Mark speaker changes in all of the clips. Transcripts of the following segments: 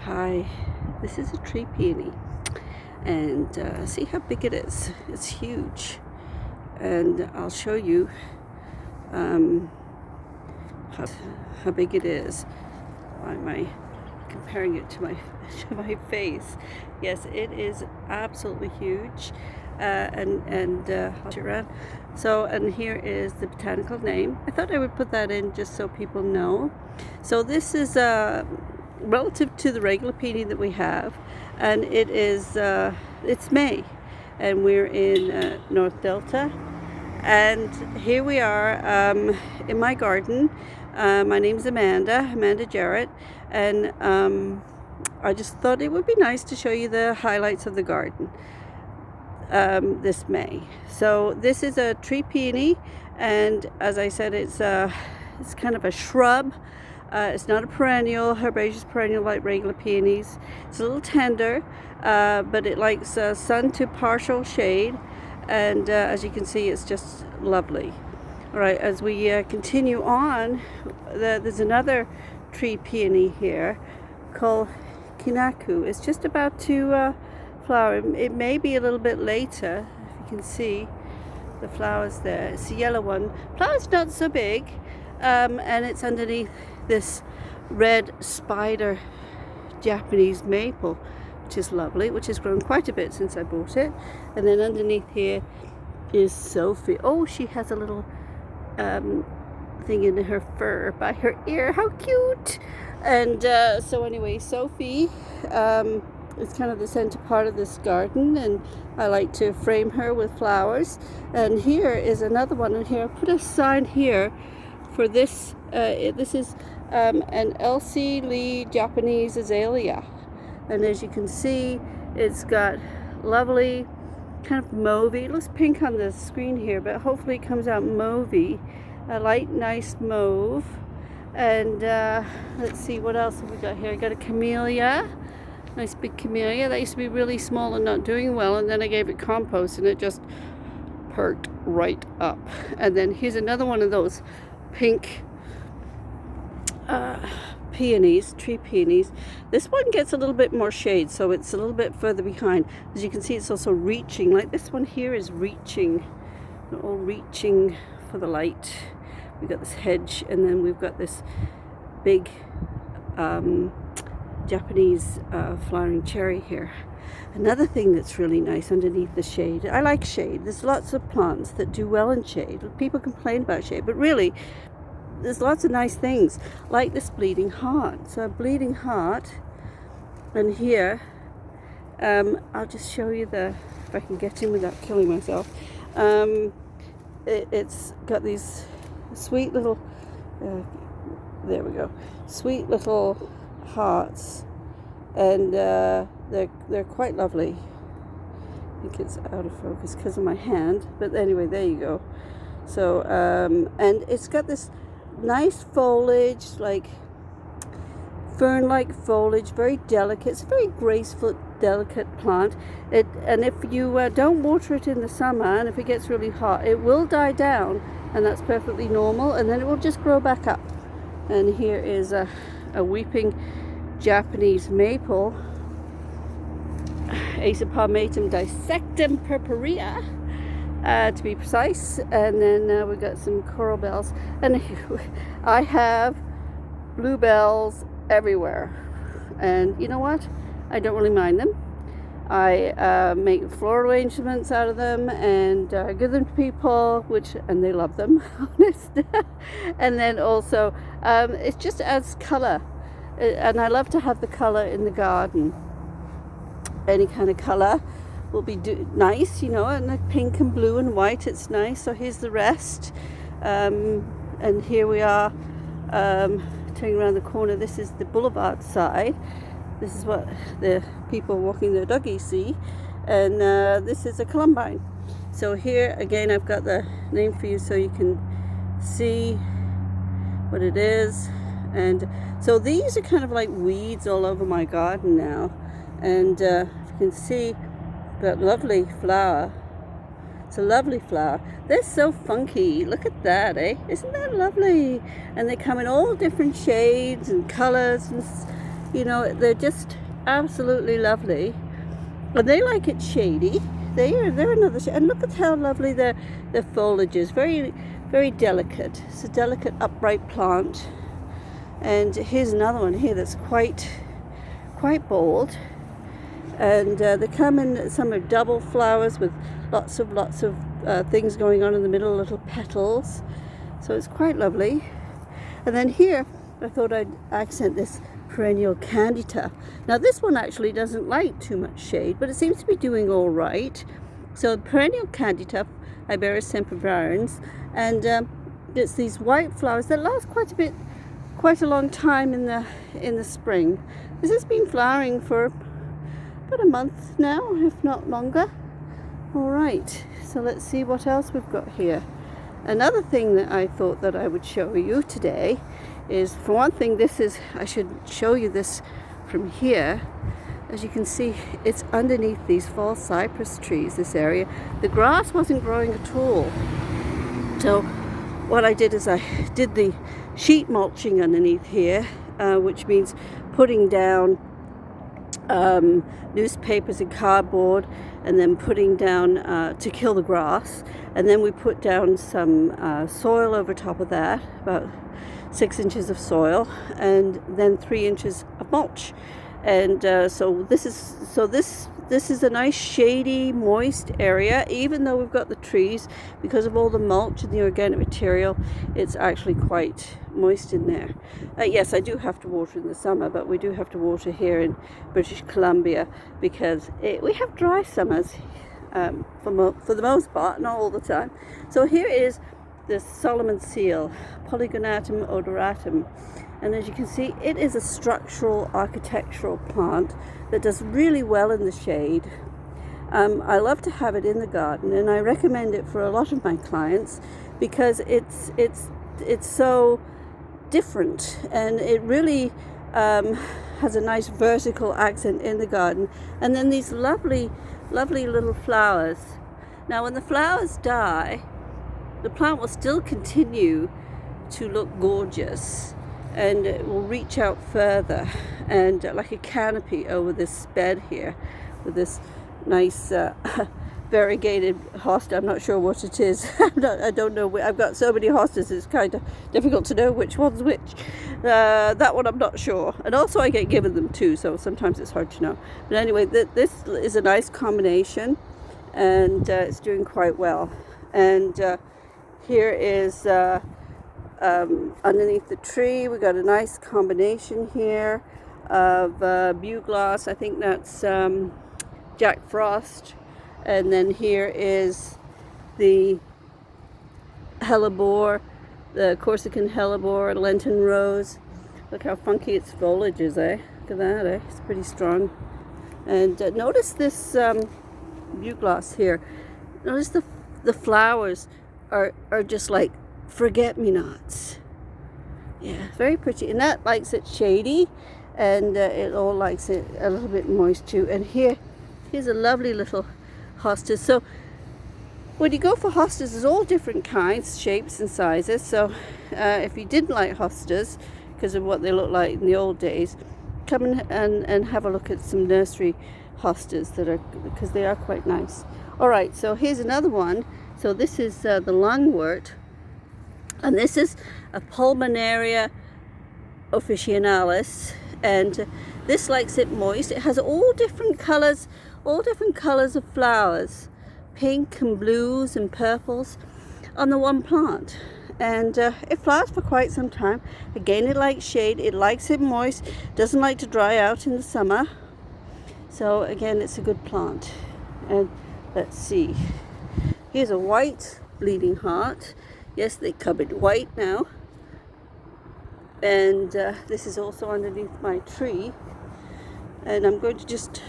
Speaker 1: Hi, this is a tree peony, and see how big it is. It's huge, and I'll show you how big it is. Why am I comparing it to my face? Yes, it is absolutely huge, and I'll turn around. So, and here is the botanical name. I thought I would put that in just so people know. So this is relative to the regular peony that we have, and it is it's May, and we're in North Delta, and here we are in my garden. My name's Amanda Jarrett, and I just thought it would be nice to show you the highlights of the garden this May. So this is a tree peony, and as I said, it's kind of a shrub. It's not a perennial, herbaceous perennial like regular peonies. It's a little tender, but it likes sun to partial shade, and as you can see, it's just lovely. All right, as we continue on, there's another tree peony here called Kinaku. It's just about to flower. It may be a little bit later. If you can see the flowers there, it's a yellow one. Flower's not so big, and it's underneath this red spider Japanese maple, which is lovely, which has grown quite a bit since I bought it. And then underneath here is Sophie. Oh, she has a little thing in her fur by her ear. How cute! And so anyway, Sophie is kind of the center part of this garden, and I like to frame her with flowers. And here is another one, and here I put a sign here for this. This is an Elsie Japanese Agalia, and as you can see, it's got lovely kind of mauvey. It looks pink on the screen here, but hopefully it comes out mauvey, a light nice mauve. And let's see, what else have we got here? I got a camellia, nice big camellia that used to be really small and not doing well, and then I gave it compost and it just perked right up. And then here's another one of those pink peonies, tree peonies. This one gets a little bit more shade, so it's a little bit further behind. As you can see, it's also reaching, like this one here is reaching, all reaching for the light. We've got this hedge, and then we've got this big Japanese flowering cherry here. Another thing that's really nice underneath the shade, I like shade. There's lots of plants that do well in shade. People complain about shade, but really there's lots of nice things, like this bleeding heart. So a bleeding heart, and here I'll just show you if I can get in without killing myself. It's got these sweet little there we go, sweet little hearts, and they're quite lovely. I think it's out of focus because of my hand, but anyway, there you go. So and it's got this nice foliage, like fern-like foliage, very delicate. It's a very graceful, delicate plant. And if you don't water it in the summer, and if it gets really hot, it will die down, and that's perfectly normal, and then it will just grow back up. And here is a weeping Japanese maple, Acer palmatum dissectum purpurea, to be precise. And then we've got some coral bells, and I have bluebells everywhere, and you know what, I don't really mind them. I make floral arrangements out of them and give them to people, and they love them, honest. And then also it just adds color, and I love to have the color in the garden. Any kind of color will be nice, you know, and like pink and blue and white, it's nice. So here's the rest, and here we are turning around the corner. This is the boulevard side. This is what the people walking their doggies see, and this is a Columbine. So here again, I've got the name for you so you can see what it is. And so these are kind of like weeds all over my garden now, and if you can see that lovely flower. It's a lovely flower. They're so funky. Look at that, Isn't that lovely? And they come in all different shades and colors, and You know, they're just absolutely lovely. And they like it shady. They're another shade. And look at how lovely their foliage is. Very, very delicate. It's a delicate upright plant. And here's another one here that's quite bold. And they come in, some are double flowers with lots of things going on in the middle, little petals. So it's quite lovely. And then here, I thought I'd accent this perennial candida. Now this one actually doesn't like too much shade, but it seems to be doing all right. So perennial candida, Iberis sempervirens, and it's these white flowers that last quite a long time in the spring. This has been flowering for about a month now, if not longer. All right, so let's see what else we've got here. Another thing that I thought that I would show you today is, for one thing, I should show you this from here. As you can see, it's underneath these fall cypress trees, this area. The grass wasn't growing at all. So what I did is I did the sheet mulching underneath here, which means putting down newspapers and cardboard, and then putting down to kill the grass, and then we put down some soil over top of that, about 6 inches of soil, and then 3 inches of mulch. And so this is a nice shady, moist area. Even though we've got the trees, because of all the mulch and the organic material, it's actually quite moist in there. Yes, I do have to water in the summer, but we do have to water here in British Columbia because we have dry summers for the most part, not all the time. So here is the Solomon seal, Polygonatum odoratum. And as you can see, it is a structural architectural plant that does really well in the shade. I love to have it in the garden, and I recommend it for a lot of my clients because it's so different, and it really has a nice vertical accent in the garden. And then these lovely little flowers. Now when the flowers die, the plant will still continue to look gorgeous, and it will reach out further and like a canopy over this bed here with this nice variegated hosta. I'm not sure what it is. I don't know. I've got so many hostas, it's kind of difficult to know which one's which. That one I'm not sure. And also I get given them too, so sometimes it's hard to know. But anyway, this is a nice combination, and it's doing quite well. And here is underneath the tree, we got a nice combination here of bugloss. I think that's Jack Frost. And then here is the hellebore, the Corsican hellebore, Lenten rose. Look how funky its foliage is, eh? Look at that, eh? It's pretty strong. And notice this bugloss here. Notice the flowers are just like forget-me-nots. Yeah, very pretty. And that likes it shady, and it all likes it a little bit moist too. And here's a lovely little hostas. So when you go for hostas, there's all different kinds, shapes and sizes. So if you didn't like hostas because of what they look like in the old days, come and have a look at some nursery hostas because they are quite nice. All right, so here's another one. So this is the lungwort, and this is a Pulmonaria officinalis, and this likes it moist. It has all different colors of flowers, pink and blues and purples on the one plant. And it flowers for quite some time. Again, it likes shade, it likes it moist, doesn't like to dry out in the summer. So again, it's a good plant. And let's see, here's a white bleeding heart. Yes, they come in white now. And this is also underneath my tree. And I'm going to just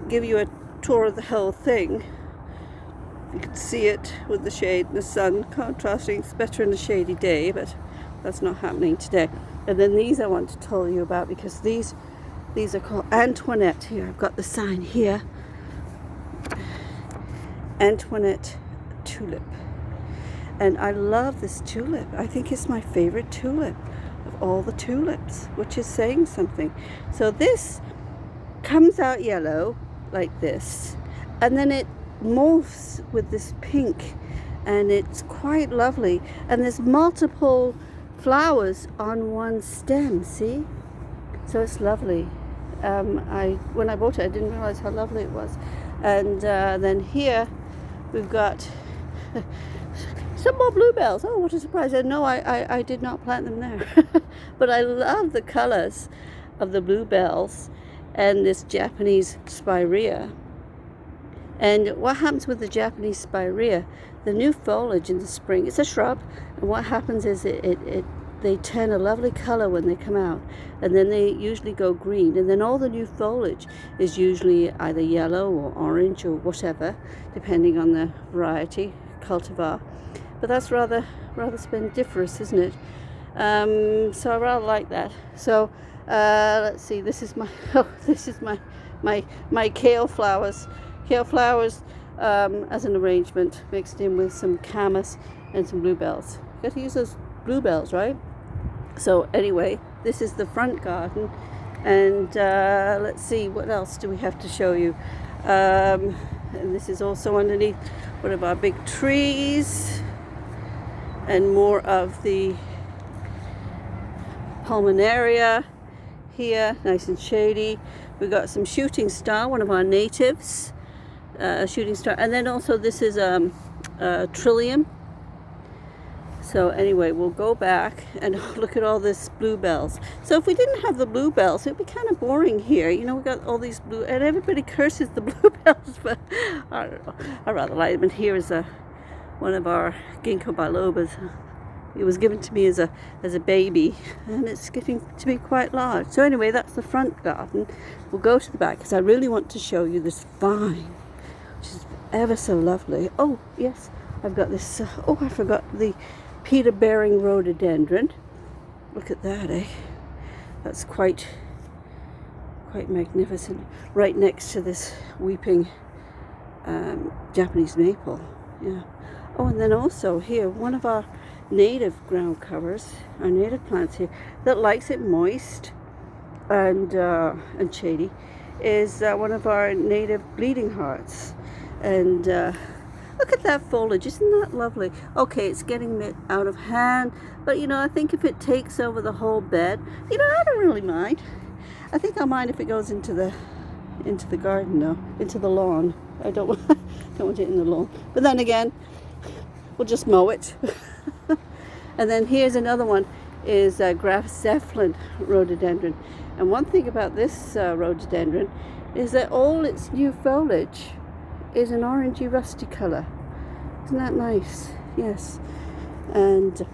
Speaker 1: give you a tour of the whole thing. You can see it with the shade and the sun contrasting. It's better in a shady day, but that's not happening today. And then these I want to tell you about, because these are called Antoinette. Here, I've got the sign here. Antoinette tulip. And I love this tulip. I think it's my favorite tulip of all the tulips, which is saying something. So this comes out yellow like this, and then it morphs with this pink, and it's quite lovely, and there's multiple flowers on one stem, see? So it's lovely. When I bought it, I didn't realize how lovely it was. And then here we've got some more bluebells. Oh, what a surprise. And no, I did not plant them there. But I love the colors of the bluebells and this Japanese spirea. And what happens with the Japanese spirea, the new foliage in the spring, it's a shrub, and what happens is they turn a lovely color when they come out, and then they usually go green, and then all the new foliage is usually either yellow or orange or whatever, depending on the variety, cultivar. But that's rather splendiferous, isn't it? So I rather like that. So let's see, this is my kale flowers. Kale flowers as an arrangement, mixed in with some camas and some bluebells. Got to use those bluebells, right? So anyway, this is the front garden, and let's see, what else do we have to show you? And this is also underneath one of our big trees, and more of the Pulmonaria here, nice and shady. We've got some shooting star, one of our natives. Shooting star, and then also this is trillium. So anyway, we'll go back and look at all this bluebells. So if we didn't have the bluebells, it'd be kind of boring here. You know, we got all these blue, and everybody curses the bluebells, but I don't know, I rather like them. And here is one of our ginkgo bilobas. It was given to me as a baby, and it's getting to be quite large. So anyway, that's the front garden. We'll go to the back because I really want to show you this vine, which is ever so lovely. Oh yes, I've got this, oh I forgot the Peter bearing rhododendron. Look at that, eh? That's quite magnificent, right next to this weeping Japanese maple. Yeah. Oh, and then also here, one of our native ground covers, our native plants here, that likes it moist and shady, is one of our native bleeding hearts. And look at that foliage, isn't that lovely? Okay, it's getting out of hand, but you know, I think if it takes over the whole bed, you know, I don't really mind. I think I'll mind if it goes into the garden though, into the lawn. I don't want it in the lawn. But then again, we'll just mow it. And then here's another one, is Graf Zeppelin rhododendron. And one thing about this rhododendron is that all its new foliage is an orangey rusty color. Isn't that nice? Yes. And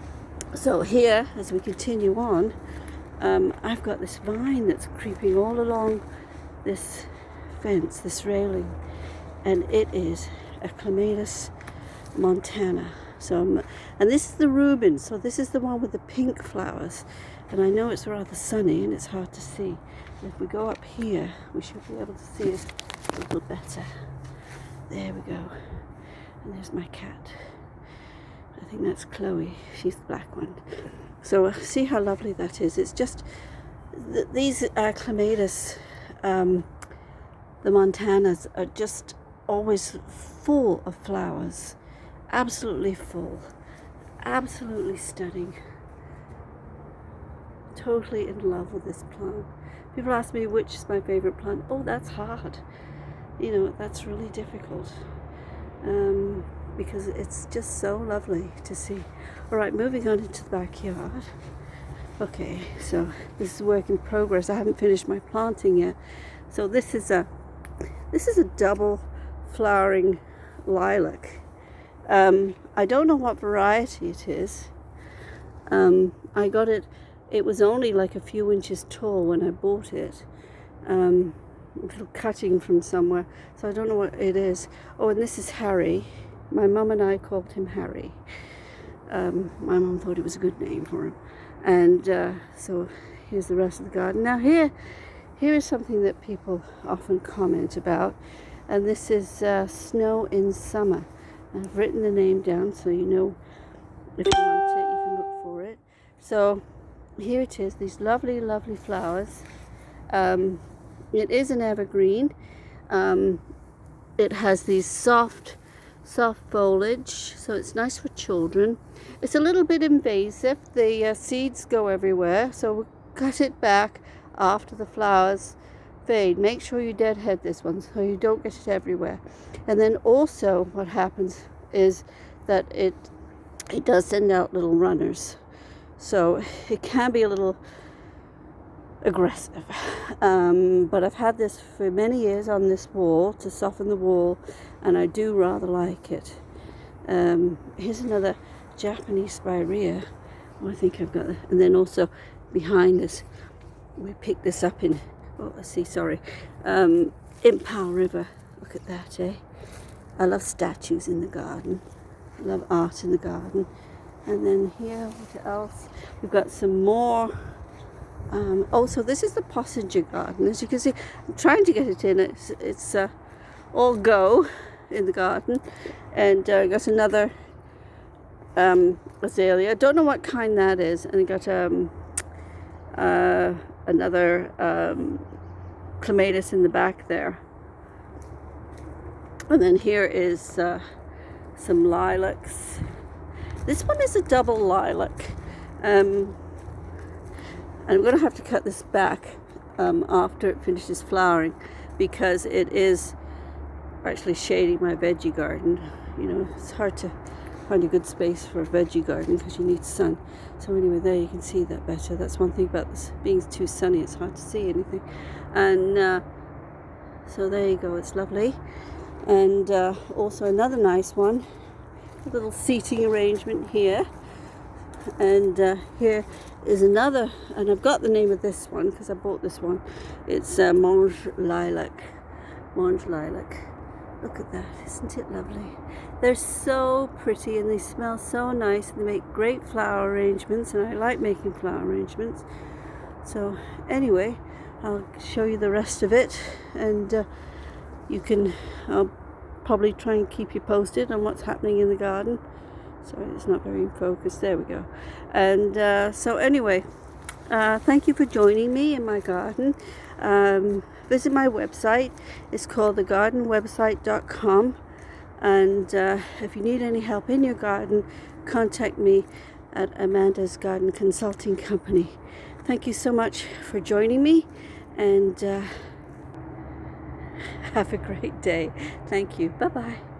Speaker 1: so here, as we continue on, I've got this vine that's creeping all along this fence, this railing, and it is a Clematis montana. So, and this is the Reuben, so this is the one with the pink flowers, and I know it's rather sunny and it's hard to see. If we go up here, we should be able to see it a little better. There we go. And there's my cat. I think that's Chloe. She's the black one. So see how lovely that is. It's just these Clematis, the Montanas, are just always full of flowers. Absolutely full. Absolutely stunning. Totally in love with this plant. People ask me which is my favorite plant. Oh, that's hard. You know, that's really difficult. Because it's just so lovely to see. All right, moving on into the backyard. Okay, so this is work in progress. I haven't finished my planting yet. So this is a double flowering lilac. I don't know what variety it is. I got it. It was only like a few inches tall when I bought it. A little cutting from somewhere, so I don't know what it is. Oh, and this is Harry. My mum and I called him Harry. My mum thought it was a good name for him. And so here's the rest of the garden. Now here is something that people often comment about, and this is snow in summer. I've written the name down so you know if you want it, you can look for it. So here it is, these lovely, lovely flowers. It is an evergreen. It has these soft foliage, so it's nice for children. It's a little bit invasive. The seeds go everywhere, so we'll cut it back after the flowers fade. Make sure you deadhead this one so you don't get it everywhere. And then also what happens is that it does send out little runners, so it can be a little aggressive, but I've had this for many years on this wall to soften the wall, and I do rather like it. Here's another Japanese spirea. Oh, I think I've got that. And then also behind us, we picked this up in Impal River. Look at that, eh? I love statues in the garden. I love art in the garden. And then here, what else? We've got some more. So this is the Possenger garden. As you can see, I'm trying to get it in. It's all go in the garden. And I got another Agalia. I don't know what kind that is. And I got another clematis in the back there. And then here is some lilacs. This one is a double lilac. I'm going to have to cut this back after it finishes flowering, because it is actually shading my veggie garden. You know, it's hard to find a good space for a veggie garden because you need sun. So anyway, there you can see that better. That's one thing about this being too sunny, it's hard to see anything. And so there you go, it's lovely. And also another nice one, a little seating arrangement here. And here is another, and I've got the name of this one because I bought this one. It's Mange Lilac. Mange Lilac. Look at that, isn't it lovely? They're so pretty and they smell so nice, and they make great flower arrangements, and I like making flower arrangements. So anyway, I'll show you the rest of it, and I'll probably try and keep you posted on what's happening in the garden. Sorry, it's not very in focus. There we go. And so anyway, thank you for joining me in my garden. Visit my website. It's called thegardenwebsite.com. And if you need any help in your garden, contact me at Amanda's Garden Consulting Company. Thank you so much for joining me, and have a great day. Thank you. Bye-bye.